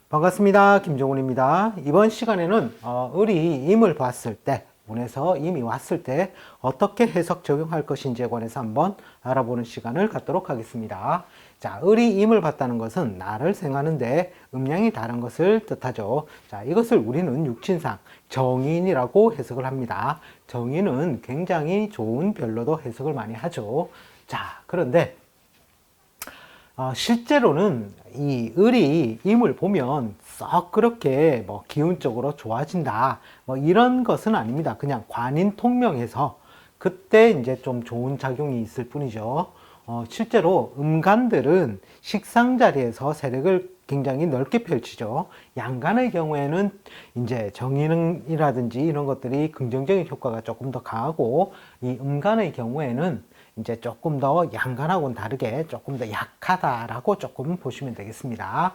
반갑습니다. 김종훈입니다. 이번 시간에는 을이 임을 봤을 때, 운에서 임이 왔을 때 어떻게 해석 적용할 것인지에 관해서 한번 알아보는 시간을 갖도록 하겠습니다. 자, 을이 임을 봤다는 것은 날을 생하는데 음양이 다른 것을 뜻하죠. 자, 이것을 우리는 육친상 정인이라고 해석을 합니다. 정인은 굉장히 좋은 별로도 해석을 많이 하죠. 자, 그런데 실제로는 이 을이 임을 보면 썩 그렇게 뭐 기운적으로 좋아진다 뭐 이런 것은 아닙니다. 그냥 관인통명해서 그때 이제 좀 좋은 작용이 있을 뿐이죠. 실제로 음간들은 식상 자리에서 세력을 굉장히 넓게 펼치죠. 양간의 경우에는 이제 정인이라든지 이런 것들이 긍정적인 효과가 조금 더 강하고, 이 음간의 경우에는 이제 조금 더 양간하고는 다르게 조금 더 약하다라고 조금 보시면 되겠습니다.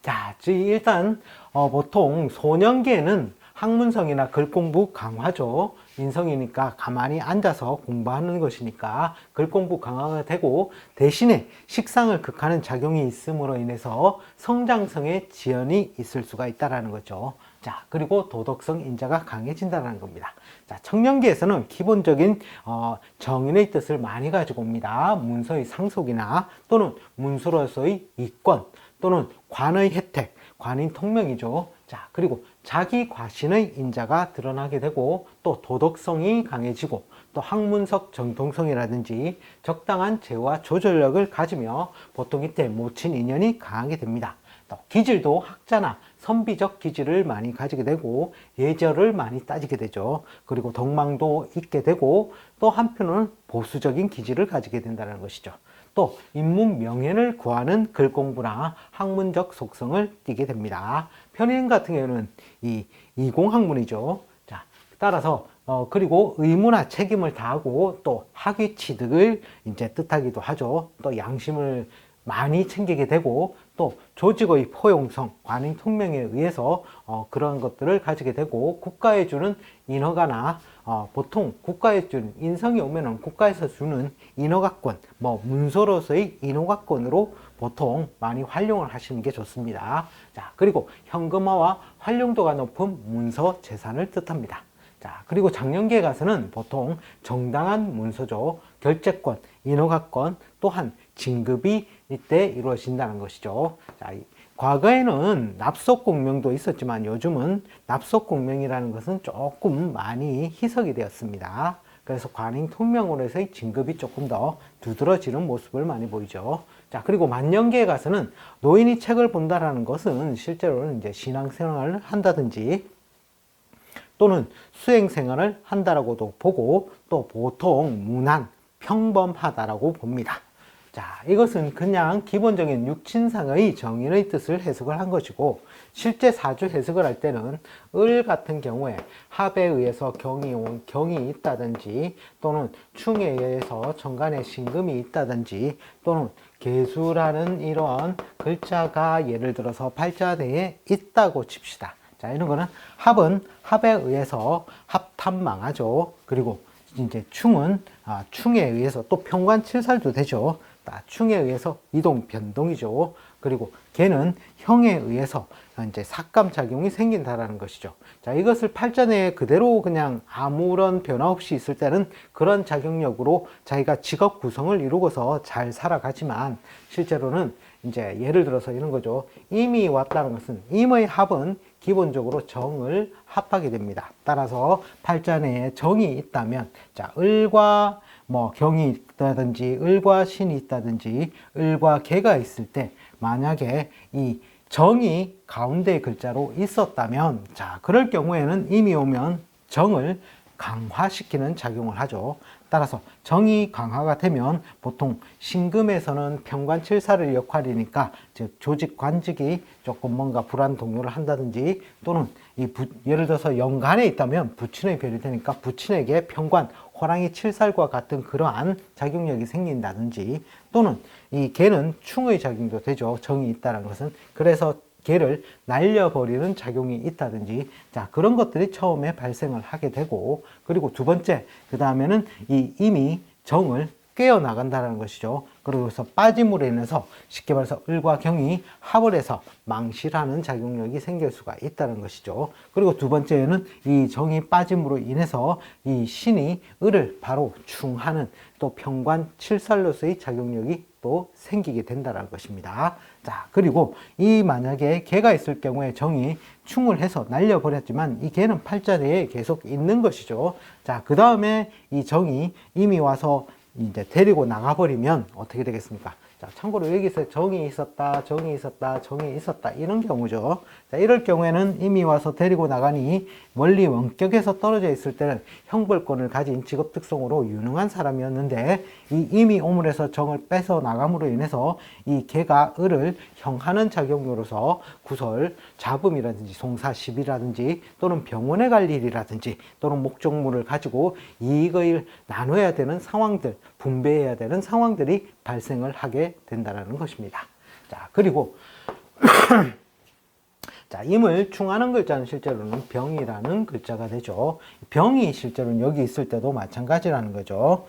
자, 일단 보통 소년기에는 학문성이나 글공부 강화죠. 인성이니까 가만히 앉아서 공부하는 것이니까 글공부 강화가 되고, 대신에 식상을 극하는 작용이 있음으로 인해서 성장성의 지연이 있을 수가 있다는 거죠. 자, 그리고 도덕성 인자가 강해진다는 겁니다. 자, 청년기에서는 기본적인 정인의 뜻을 많이 가지고 옵니다. 문서의 상속이나 또는 문서로서의 이권 또는 관의 혜택, 관인 통명이죠. 자, 그리고 자기 과신의 인자가 드러나게 되고, 또 도덕성이 강해지고, 또 학문적 정통성이라든지 적당한 제어와 조절력을 가지며 보통 이때 모친 인연이 강하게 됩니다. 또 기질도 학자나 선비적 기질을 많이 가지게 되고, 예절을 많이 따지게 되죠. 그리고 덕망도 있게 되고, 또 한편으로는 보수적인 기질을 가지게 된다는 것이죠. 또 인문 명예를 구하는 글공부나 학문적 속성을 띠게 됩니다. 편인 같은 경우는 이 이공학문이죠. 자, 따라서 그리고 의무나 책임을 다하고 또 학위 취득을 이제 뜻하기도 하죠. 또 양심을 많이 챙기게 되고, 또 조직의 포용성, 관행 통명에 의해서 그런 것들을 가지게 되고, 국가에 주는 인허가나 보통 국가에 주는 인성이 오면은 국가에서 주는 인허가권, 뭐 문서로서의 인허가권으로 보통 많이 활용을 하시는 게 좋습니다. 자, 그리고 현금화와 활용도가 높은 문서 재산을 뜻합니다. 자, 그리고 장년기에 가서는 보통 정당한 문서죠. 결재권, 인허가권, 또한 진급이 이때 이루어진다는 것이죠. 자, 과거에는 납속공명도 있었지만 요즘은 납속공명이라는 것은 조금 많이 희석이 되었습니다. 그래서 관행통명으로 해서의 진급이 조금 더 두드러지는 모습을 많이 보이죠. 자, 그리고 만년기에 가서는 노인이 책을 본다라는 것은 실제로는 이제 신앙생활을 한다든지 또는 수행생활을 한다라고도 보고, 또 보통 무난, 평범하다라고 봅니다. 자, 이것은 그냥 기본적인 육친상의 정인의 뜻을 해석을 한 것이고, 실제 사주 해석을 할 때는 을 같은 경우에 합에 의해서 경이 있다든지, 또는 충에 의해서 정간에 신금이 있다든지, 또는 개수라는 이런 글자가 예를 들어서 팔자 내에 있다고 칩시다. 자, 이런 거는 합은 합에 의해서 합탑망하죠. 그리고 이제 충은 충에 의해서 또 평관칠살도 되죠. 충에 의해서 이동 변동이죠. 그리고 개는 형에 의해서 이제 삭감작용이 생긴다라는 것이죠. 자, 이것을 팔자 내에 그대로 그냥 아무런 변화 없이 있을 때는 그런 작용력으로 자기가 직업 구성을 이루고서 잘 살아가지만, 실제로는 이제 예를 들어서 이런 거죠. 임이 왔다는 것은 임의 합은 기본적으로 정을 합하게 됩니다. 따라서 팔자 내에 정이 있다면, 자, 을과 뭐 경이 있다든지 을과 신이 있다든지 을과 개가 있을 때 만약에 이 정이 가운데 글자로 있었다면, 자, 그럴 경우에는 임이 오면 정을 강화시키는 작용을 하죠. 따라서 정이 강화가 되면 보통 신금에서는 평관칠사를 역할이니까, 즉 조직 관직이 조금 뭔가 불안 동요를 한다든지, 또는 예를 들어서 연간에 있다면 부친의 별이 되니까 부친에게 평관 호랑이 칠살과 같은 그러한 작용력이 생긴다든지, 또는 이 개는 충의 작용도 되죠. 정이 있다는 것은. 그래서 개를 날려버리는 작용이 있다든지, 자, 그런 것들이 처음에 발생을 하게 되고, 그리고 두 번째, 그 다음에는 이 임이 정을 깨어 나간다는 것이죠. 그러고서 빠짐으로 인해서 쉽게 말해서 을과 경이 합을 해서 망실하는 작용력이 생길 수가 있다는 것이죠. 그리고 두 번째는 이 정이 빠짐으로 인해서 이 신이 을을 바로 충하는 또 평관 칠살로서의 작용력이 또 생기게 된다는 것입니다. 자, 그리고 이 만약에 개가 있을 경우에 정이 충을 해서 날려버렸지만 이 개는 팔자 내에 계속 있는 것이죠. 자, 그 다음에 이 정이 이미 와서 이제 데리고 나가버리면 어떻게 되겠습니까? 자, 참고로 여기서 정이 있었다, 정이 있었다, 정이 있었다 이런 경우죠. 자, 이럴 경우에는 이미 와서 데리고 나가니 멀리 원격에서 떨어져 있을 때는 형벌권을 가진 직업 특성으로 유능한 사람이었는데 이 이미 오물에서 정을 뺏어 나감으로 인해서 이 개가 을을 형하는 작용으로서 구설, 잡음이라든지 송사시비라든지 또는 병원에 갈 일이라든지 또는 목적물을 가지고 이익을 나눠야 되는 상황들, 분배해야 되는 상황들이 발생을 하게 된다는 것입니다. 자, 그리고 자, 임을 충하는 글자는 실제로는 병이라는 글자가 되죠. 병이 실제로는 여기 있을 때도 마찬가지라는 거죠.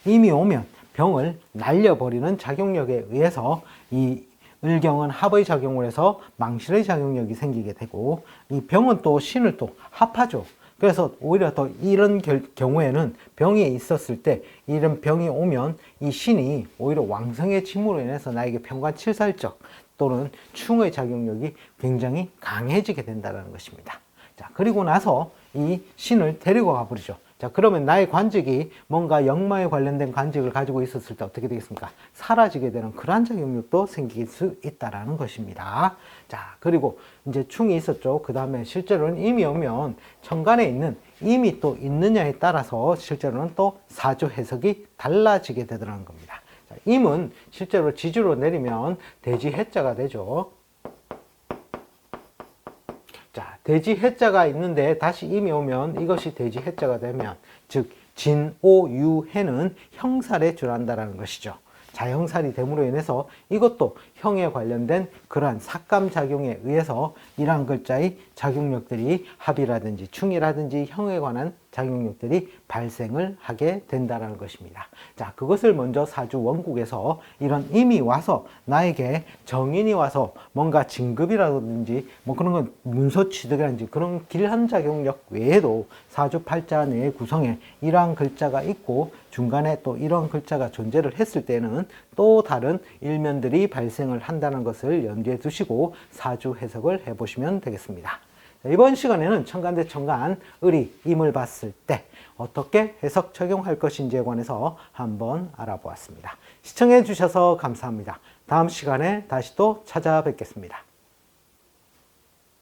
임이 오면 병을 날려버리는 작용력에 의해서 이 을경은 합의 작용을 해서 망실의 작용력이 생기게 되고 이 병은 또 신을 또 합하죠. 그래서 오히려 더 이런 경우에는 병이 있었을 때 이런 병이 오면 이 신이 오히려 왕성해짐으로 인해서 나에게 평관칠살적 또는 충의 작용력이 굉장히 강해지게 된다는 것입니다. 자, 그리고 나서 이 신을 데리고 가버리죠. 자, 그러면 나의 관직이 뭔가 역마에 관련된 관직을 가지고 있었을 때 어떻게 되겠습니까? 사라지게 되는 그러한 작용력도 생길 수 있다라는 것입니다. 자, 그리고 이제 충이 있었죠. 그 다음에 실제로는 임이 오면 천간에 있는 임이 또 있느냐에 따라서 실제로는 또 사주 해석이 달라지게 되더라는 겁니다. 자, 임은 실제로 지주로 내리면 대지 해자가 되죠. 자, 대지 해자가 있는데 다시 임이 오면 이것이 대지 해자가 되면 즉 진, 오, 유, 해는 형살에 줄한다는 것이죠. 자형살이 됨으로 인해서 이것도 형에 관련된 그러한 삭감작용에 의해서 이러한 글자의 작용력들이 합이라든지 충이라든지 형에 관한 작용력들이 발생을 하게 된다는 것입니다. 자, 그것을 먼저 사주 원국에서 이런 임이 와서 나에게 정인이 와서 뭔가 진급이라든지 뭐 그런 건 문서 취득이라든지 그런 길한 작용력 외에도 사주 팔자 내의 구성에 이러한 글자가 있고 중간에 또 이런 글자가 존재를 했을 때는 또 다른 일면들이 발생을 한다는 것을 염두에 두시고 사주 해석을 해보시면 되겠습니다. 이번 시간에는 천간 대 천간, 을이 임을 봤을 때 어떻게 해석 적용할 것인지에 관해서 한번 알아보았습니다. 시청해 주셔서 감사합니다. 다음 시간에 다시 또 찾아뵙겠습니다.